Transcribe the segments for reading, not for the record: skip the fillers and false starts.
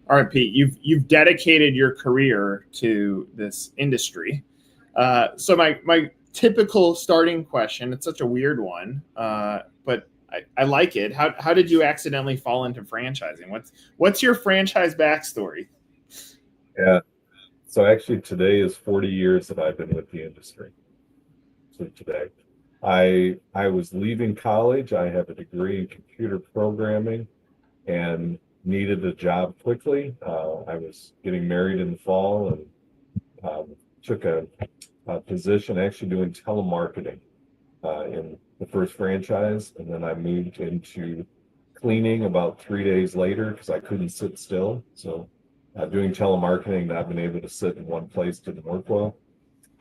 All right, Pete, you've dedicated your career to this industry. So my typical starting question, it's such a weird one, but I like it. How did you accidentally fall into franchising? What's your franchise backstory? Yeah. So actually today is 40 years that I've been with the industry. So today. I was leaving college. I have a degree in computer programming and needed a job quickly. I was getting married in the fall and took a position actually doing telemarketing in the first franchise. And then I moved into cleaning about 3 days later because I couldn't sit still. So doing telemarketing, I've been able to sit in one place didn't work well.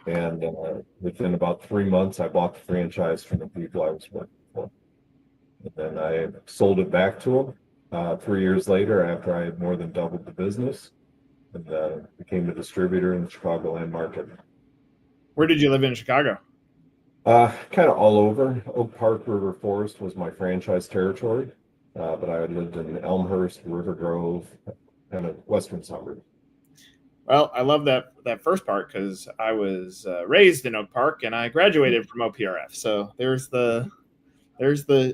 And within about 3 months, I bought the franchise from the people I was working for. And then I sold it back to them 3 years later after I had more than doubled the business and became a distributor in the Chicagoland market. Where did you live in Chicago? Kind of all over. Oak Park River Forest was my franchise territory, but I had lived in Elmhurst, River Grove, kind of western suburbs. Well, I love that first part because I was raised in Oak Park and I graduated from OPRF. So there's the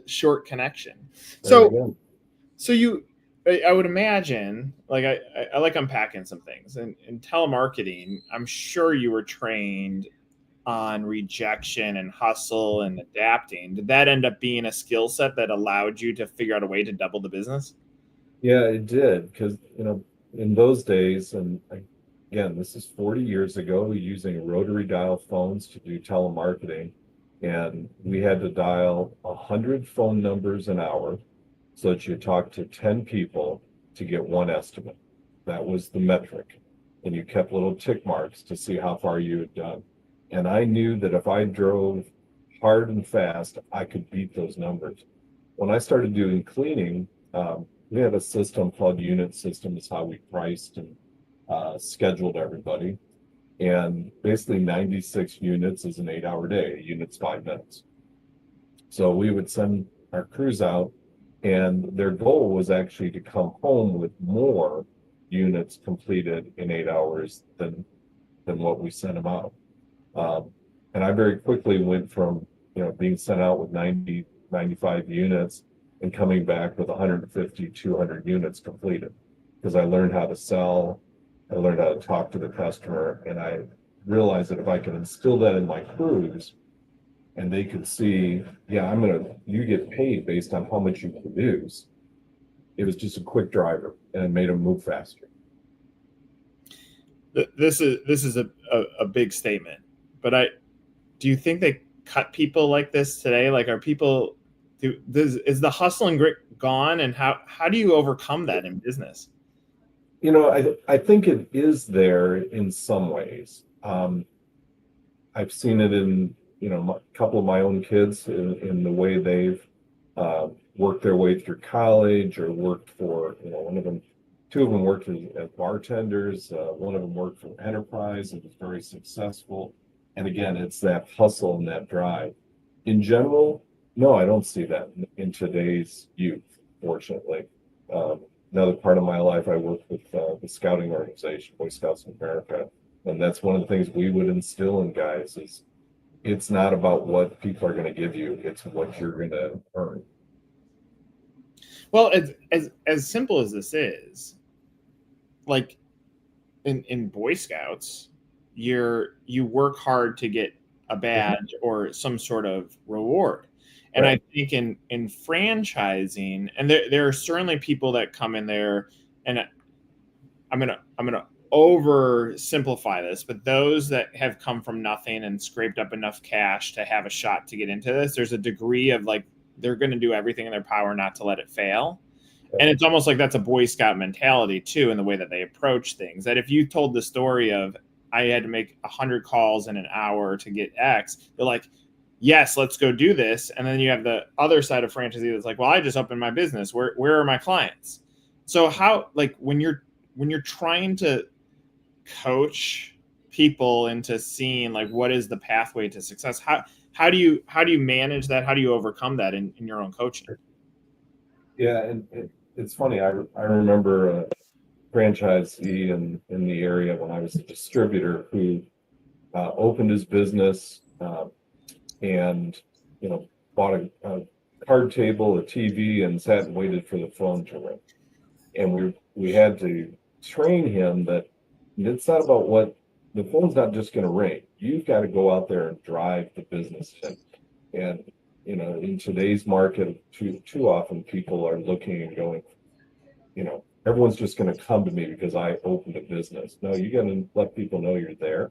short connection. There we So go. So I would imagine, like I like unpacking some things. And in telemarketing, I'm sure you were trained on rejection and hustle and adapting. Did that end up being a skill set that allowed you to figure out a way to double the business? Yeah, it did because in those days, and again, this is 40 years ago, using rotary dial phones to do telemarketing, and we had to dial 100 phone numbers an hour so that you talk to 10 people to get one estimate. That was the metric, and you kept little tick marks to see how far you had done. And I knew that if I drove hard and fast, I could beat those numbers. When I started doing cleaning, we had a system called unit system is how we priced and scheduled everybody. And basically 96 units is an 8 hour day. A unit's 5 minutes. So we would send our crews out and their goal was actually to come home with more units completed in 8 hours than what we sent them out. Um, and I very quickly went from, being sent out with 90, 95 units and coming back with 150, 200 units completed because I learned how to sell. I learned how to talk to the customer. And I realized that if I could instill that in my crews and they could see, yeah, you get paid based on how much you produce. It was just a quick driver and it made them move faster. This is a big statement, but do you think they cut people like this today? Like, are people is the hustle and grit gone, and how do you overcome that in business? I think it is there in some ways. I've seen it in, a couple of my own kids in the way they've worked their way through college or worked for, two of them worked as bartenders. One of them worked for Enterprise and was very successful. And again, it's that hustle and that drive. In general, no, I don't see that in today's youth, fortunately. Another part of my life, I worked with the scouting organization, Boy Scouts of America. And that's one of the things we would instill in guys is it's not about what people are going to give you, it's what you're going to earn. Well, as simple as this is, like in Boy Scouts, you work hard to get a Mhm. badge or some sort of reward. And Right. I think in franchising, and there are certainly people that come in there, and I'm gonna oversimplify this, but those that have come from nothing and scraped up enough cash to have a shot to get into this, there's a degree of like they're going to do everything in their power not to let it fail. And it's almost like that's a Boy Scout mentality too, in the way that they approach things. That if you told the story of I had to make 100 calls in an hour to get X, they're like, yes, let's go do this. And then you have the other side of franchisee that's like, well, I just opened my business. Where are my clients? So how, like, when you're trying to coach people into seeing like what is the pathway to success, how do you manage that? How do you overcome that in your own coaching? Yeah, and it's funny. I remember a franchisee in the area when I was a distributor who opened his business and bought a card table, a TV, and sat and waited for the phone to ring. And we had to train him that it's not about what the phone's not just going to ring. You've got to go out there and drive the business. And in today's market, too often people are looking and going, everyone's just going to come to me because I opened a business. No, you got to let people know you're there.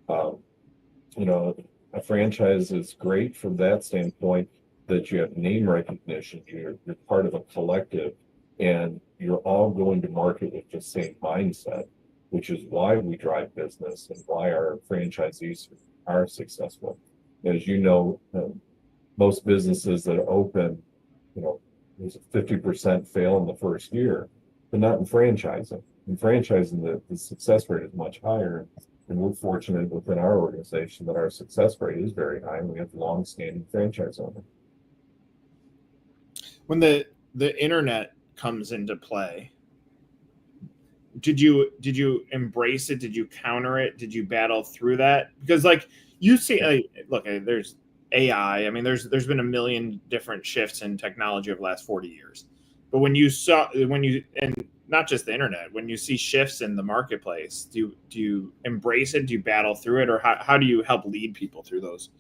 A franchise is great from that standpoint that you have name recognition. You're part of a collective, and you're all going to market with the same mindset, which is why we drive business and why our franchisees are successful. As you know, most businesses that open, there's a 50% fail in the first year, but not in franchising. In franchising, the success rate is much higher. And we're fortunate within our organization that our success rate is very high, and we have long-standing franchise owners. When the internet comes into play, did you embrace it? Did you counter it? Did you battle through that? Because you see, look, there's AI. I mean, there's been a million different shifts in technology over the last 40 years. But and not just the internet, when you see shifts in the marketplace, do you embrace it? Do you battle through it, or how do you help lead people through those?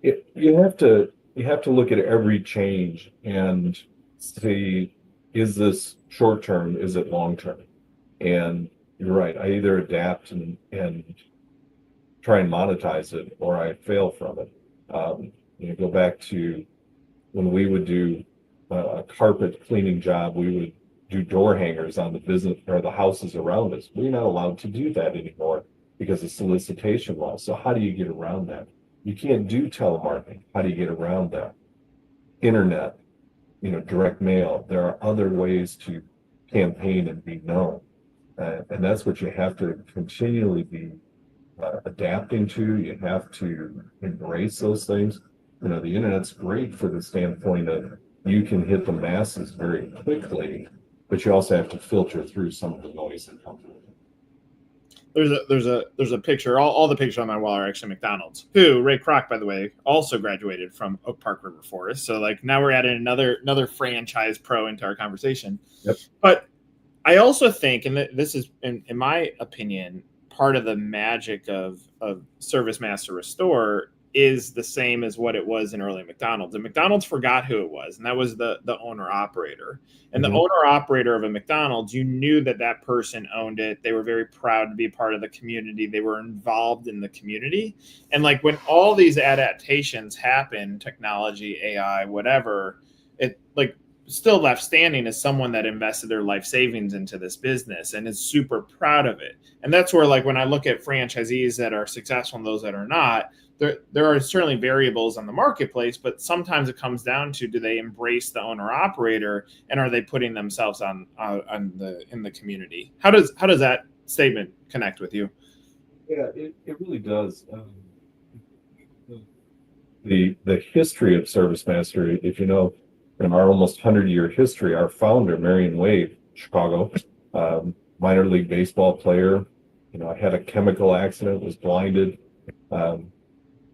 You have to look at every change and see, is this short term? Is it long term? And you're right. I either adapt and try and monetize it, or I fail from it. Go back to when we would do a carpet cleaning job, we would do door hangers on the business or the houses around us. We're not allowed to do that anymore because of solicitation law. So how do you get around that? You can't do telemarketing. How do you get around that? Internet, direct mail. There are other ways to campaign and be known. And that's what you have to continually be adapting to. You have to embrace those things. The internet's great for the standpoint of you can hit the masses very quickly, but you also have to filter through some of the noise that comes with it. There's a picture. All the pictures on my wall are actually McDonald's. Ray Kroc, by the way, also graduated from Oak Park River Forest. So now we're adding another franchise pro into our conversation. Yep. But I also think, and this is in my opinion, part of the magic of ServiceMaster Restore is the same as what it was in early McDonald's. And McDonald's forgot who it was, and that was the owner operator. And the owner operator of a McDonald's, you knew that person owned it. They were very proud to be part of the community. They were involved in the community. And when all these adaptations happen, technology, AI, whatever, it still left standing as someone that invested their life savings into this business and is super proud of it. And that's where when I look at franchisees that are successful and those that are not, there are certainly variables on the marketplace, but sometimes it comes down to, do they embrace the owner operator, and are they putting themselves in the community? How does that statement connect with you? Yeah, it really does. The history of ServiceMaster, if you know, in our almost 100-year history, our founder, Marion Wade, Chicago, minor league baseball player, had a chemical accident, was blinded.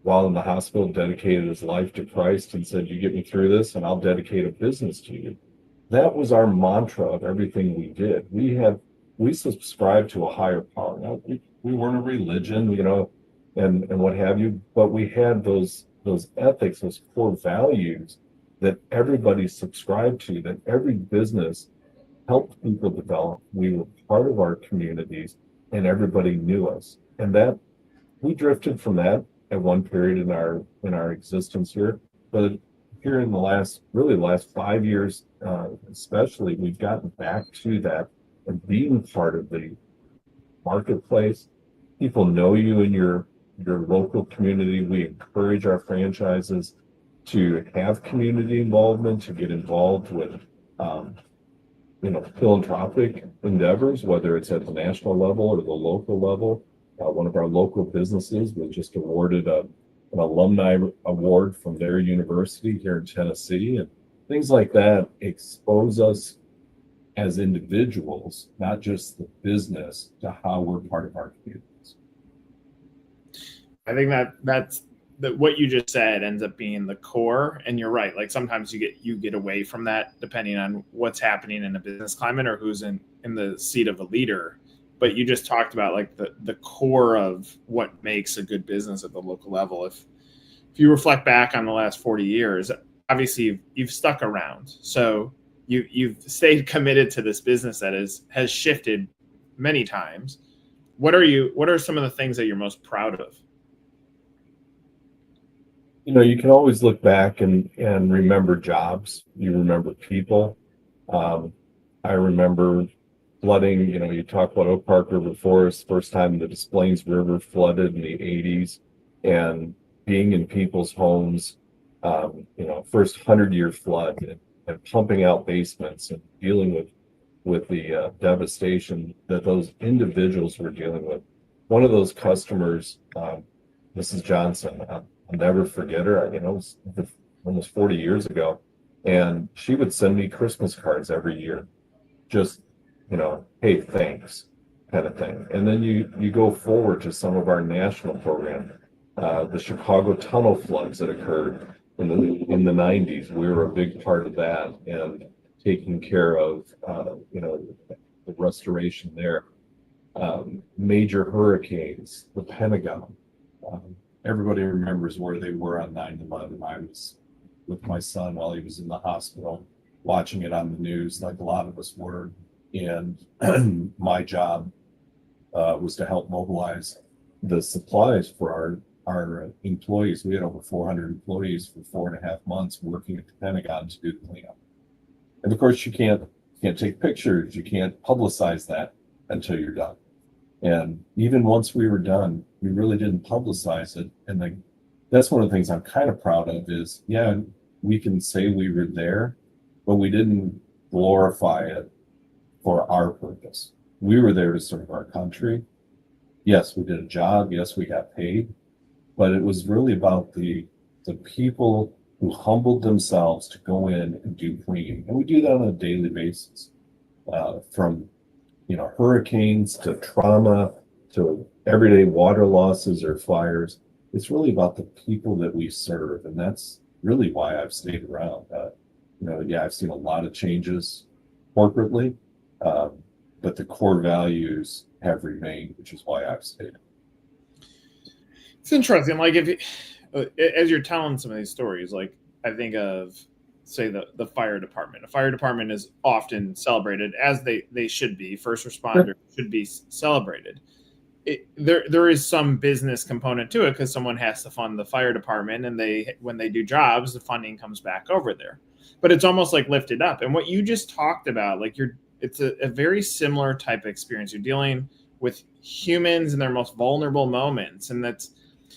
While in the hospital, dedicated his life to Christ and said, "You get me through this, and I'll dedicate a business to you." That was our mantra of everything we did. We subscribed to a higher power. Now, we weren't a religion, and what have you, but we had those ethics, those core values that everybody subscribed to, that every business helped people develop. We were part of our communities, and everybody knew us. And that we drifted from that at one period in our existence here, but here in the last 5 years, especially, we've gotten back to that and being part of the marketplace. People know you in your local community. We encourage our franchises to have community involvement, to get involved with philanthropic endeavors, whether it's at the national level or the local level. One of our local businesses was just awarded an alumni award from their university here in Tennessee, and things like that expose us as individuals, not just the business, to how we're part of our communities. I think that's what you just said ends up being the core. And you're right. Like sometimes you get away from that depending on what's happening in a business climate or who's in the seat of a leader. But you just talked about like the core of what makes a good business at the local level. If you reflect back on the last 40 years, obviously you've stuck around. So you've stayed committed to this business that has shifted many times. What are some of the things that you're most proud of? You can always look back and remember jobs. You remember people. I remember flooding. You talk about Oak Park River Forest, first time the Des Plaines River flooded in the 80s, and being in people's homes, first 100-year flood, and pumping out basements and dealing with the devastation that those individuals were dealing with. One of those customers, Mrs. Johnson, I'll never forget her. It was almost 40 years ago, and she would send me Christmas cards every year, just hey, thanks, kind of thing. And then you go forward to some of our national program, the Chicago tunnel floods that occurred in the 90s. We were a big part of that and taking care of the restoration there. Major hurricanes, the Pentagon. Everybody remembers where they were on 9/11. I was with my son while he was in the hospital, watching it on the news, like a lot of us were. And my job was to help mobilize the supplies for our employees. We had over 400 employees for 4.5 months working at the Pentagon to do the cleanup. And of course, you can't take pictures, you can't publicize that until you're done. And even once we were done, we really didn't publicize it. And that's one of the things I'm kind of proud of is, yeah, we can say we were there, but we didn't glorify it for our purpose. We were there to serve our country. Yes, we did a job. Yes, we got paid. But it was really about the people who humbled themselves to go in and do cleaning. And we do that on a daily basis, from hurricanes to trauma to everyday water losses or fires. It's really about the people that we serve. And that's really why I've stayed around. I've seen a lot of changes corporately, but the core values have remained, which is why I've stayed. It's interesting. Like as you're telling some of these stories, like I think of, say, the fire department. A fire department is often celebrated, as they should be. First responders should be celebrated. There is some business component to it because someone has to fund the fire department, and when they do jobs, the funding comes back over there. But it's almost like lifted up. And what you just talked about, like it's a very similar type of experience. You're dealing with humans in their most vulnerable moments, and that's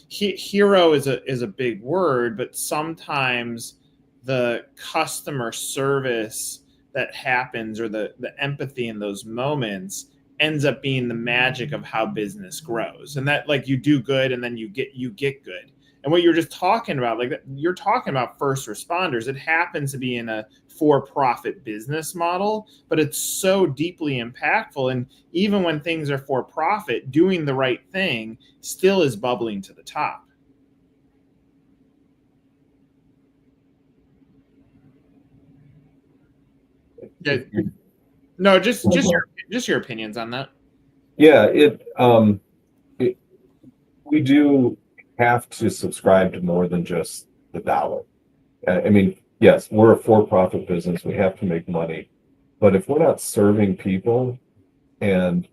hero is a big word, but sometimes the customer service that happens or the empathy in those moments ends up being the magic of how business grows. And that, like, you do good and then you get good. And what you're just talking about, like you're talking about first responders. It happens to be in a for-profit business model, but it's so deeply impactful. And even when things are for-profit, doing the right thing still is bubbling to the top. Yeah. No, just your opinions on that. Yeah, we do have to subscribe to more than just the dollar. I mean, yes, we're a for-profit business. We have to make money. But if we're not serving people and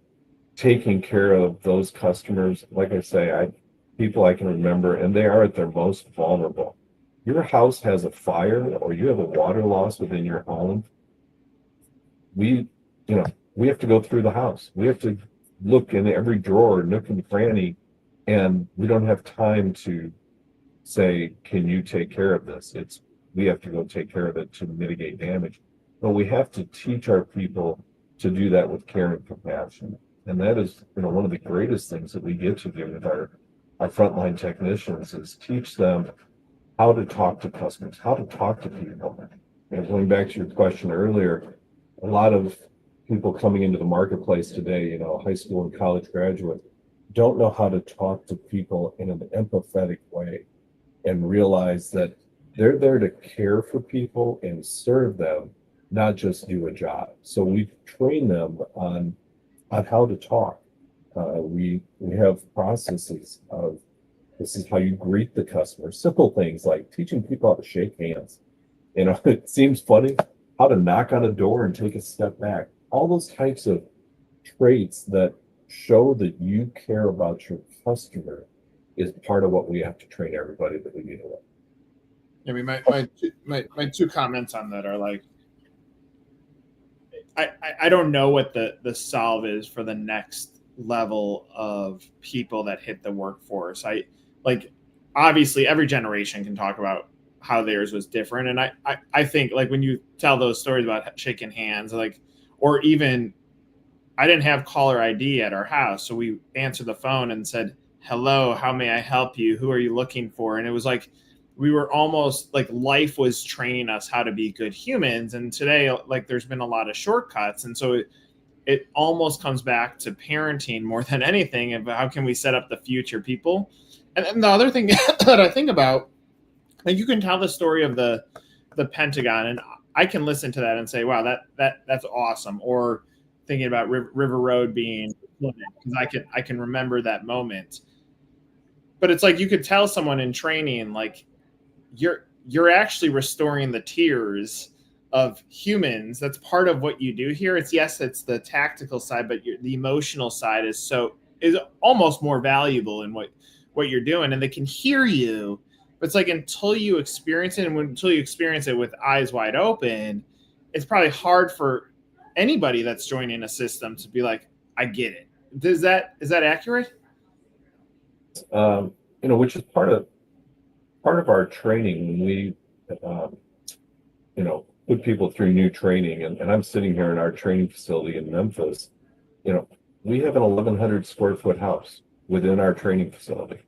taking care of those customers, like I say, people I can remember, and they are at their most vulnerable. Your house has a fire or you have a water loss within your home. We have to go through the house. We have to look in every drawer, nook and cranny, and we don't have time to say, can you take care of this? We have to go take care of it to mitigate damage. But we have to teach our people to do that with care and compassion. And that is, one of the greatest things that we get to do with our frontline technicians is teach them how to talk to customers, how to talk to people. And going back to your question earlier, a lot of people coming into the marketplace today, high school and college graduates, don't know how to talk to people in an empathetic way and realize that they're there to care for people and serve them, not just do a job. So we train them on how to talk. We have processes of this is how you greet the customer. Simple things like teaching people how to shake hands. It seems funny how to knock on a door and take a step back. All those types of traits that show that you care about your customer is part of what we have to train everybody that we deal with. I mean, my two comments on that are like, I don't know what the solve is for the next level of people that hit the workforce. Obviously every generation can talk about how theirs was different. And I think like when you tell those stories about shaking hands, like, or even I didn't have caller ID at our house. So we answered the phone and said, hello, how may I help you? Who are you looking for? And it was like, we were almost like life was training us how to be good humans. And today, like there's been a lot of shortcuts. And so it almost comes back to parenting more than anything. And how can we set up the future people? And then the other thing that I think about, like you can tell the story of the Pentagon, and I can listen to that and say, wow, that's awesome. Or thinking about River Road being, because I can remember that moment. But it's like you could tell someone in training, like you're actually restoring the tears of humans. That's part of what you do here. It's the tactical side, but the emotional side is almost more valuable in what you're doing, and they can hear you. But it's like until you experience it, and until you experience it with eyes wide open, it's probably hard for anybody that's joining a system to be like, I get it. Is that accurate? Which is part of our training when we, put people through new training. And I'm sitting here in our training facility in Memphis. We have an 1,100 square foot house within our training facility.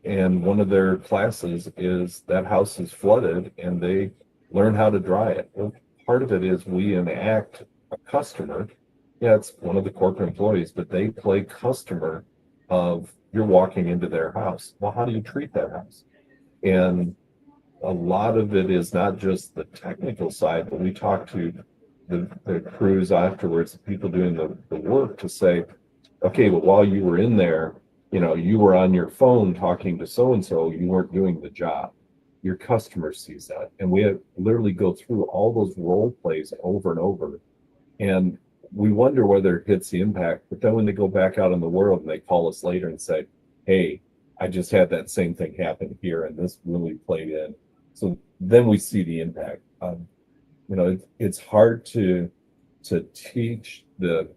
And one of their classes is that house is flooded and they learn how to dry it. Well, part of it is we enact a customer. Yeah, it's one of the corporate employees, but they play customer of you're walking into their house. Well, how do you treat that house? And a lot of it is not just the technical side, but we talk to the crews afterwards, the people doing the work to say, okay, but while you were in there, you were on your phone talking to so-and-so, you weren't doing the job. Your customer sees that. And we have literally go through all those role plays over and over. And we wonder whether it hits the impact. But then when they go back out in the world and they call us later and say, hey, I just had that same thing happen here and this really played in. So then we see the impact. It's hard to teach the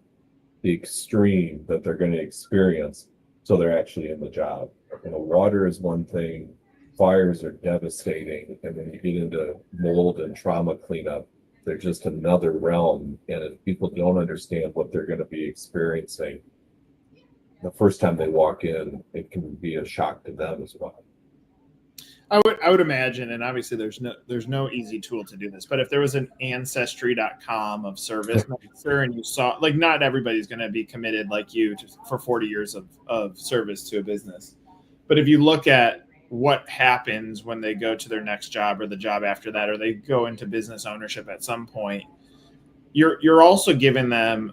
extreme that they're going to experience so they're actually in the job. Water is one thing, fires are devastating, and then you get into mold and trauma cleanup, they're just another realm. And if people don't understand what they're going to be experiencing the first time they walk in, it can be a shock to them as well. I would imagine, and obviously there's no easy tool to do this, but if there was an ancestry.com of ServiceMaster and you saw, like, not everybody's going to be committed like you for 40 years of service to a business. But if you look at what happens when they go to their next job or the job after that, or they go into business ownership at some point, you're also giving them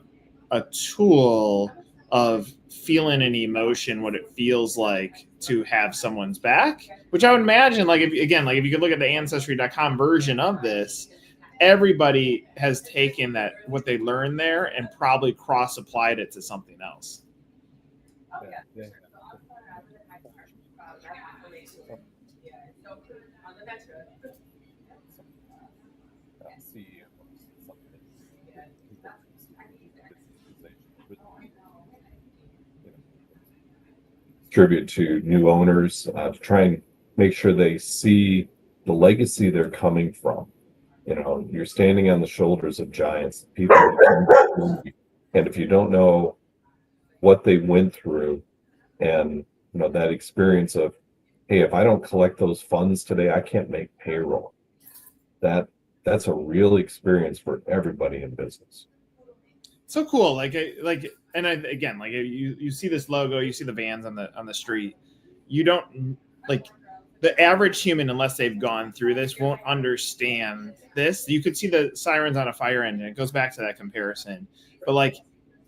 a tool of feeling an emotion, what it feels like to have someone's back, which I would imagine, like, if you could look at the ancestry.com version of this, everybody has taken that, what they learned there, and probably cross applied it to something else. Yeah. Tribute to new owners, to try and make sure they see the legacy they're coming from. You're standing on the shoulders of giants, people and if you don't know what they went through and that experience of, hey, if I don't collect those funds today, I can't make payroll. That's a real experience for everybody in business. so cool. And again, like you see this logo, you see the vans on the street. You don't like the average human, unless they've gone through this, won't understand this. You could see the sirens on a fire engine. It goes back to that comparison, but like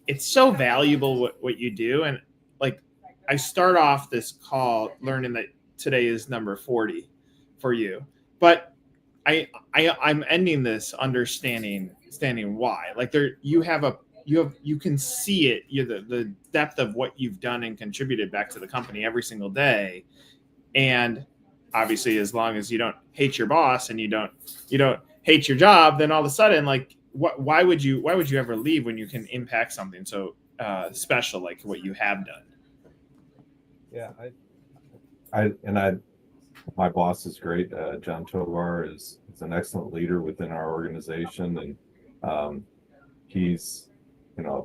it's so valuable what you do. And like I start off this call learning that today is number 40 for you, but I'm ending this understanding why. Like you can see it. The depth of what you've done and contributed back to the company every single day. And obviously, as long as you don't hate your boss and you don't hate your job, then all of a sudden, like, why would you ever leave when you can impact something so special like what you have done? Yeah, my boss is great. John Tovar is an excellent leader within our organization, and he's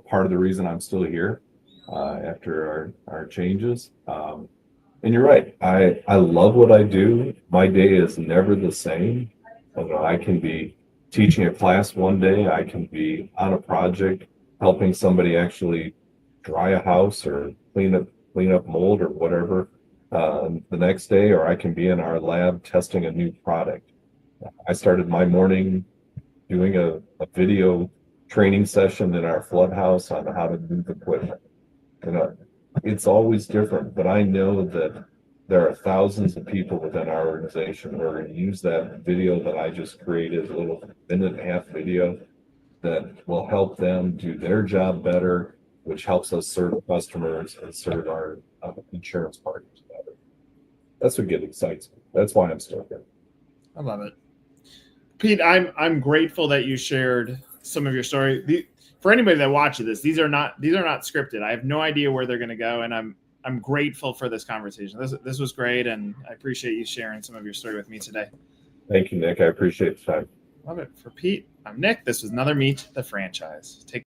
part of the reason I'm still here after our changes. And you're right. I love what I do. My day is never the same. I can be teaching a class one day. I can be on a project helping somebody actually dry a house or clean up mold or whatever the next day, or I can be in our lab testing a new product. I started my morning doing a video training session in our flood house on how to move equipment. It's always different, but I know that there are thousands of people within our organization who are going to use that video that I just created, a little minute and a half video that will help them do their job better, which helps us serve customers and serve our insurance partners better. That's what excites me. That's why I'm still here. I love it. Pete, I'm grateful that you shared some of your story. For anybody that watches this, these are not scripted. I have no idea where they're going to go, and I'm grateful for this conversation. This was great, and I appreciate you sharing some of your story with me today. Thank you, Nick. I appreciate the time. Love it. For Pete, I'm Nick. This was another Meet the Franchise. Take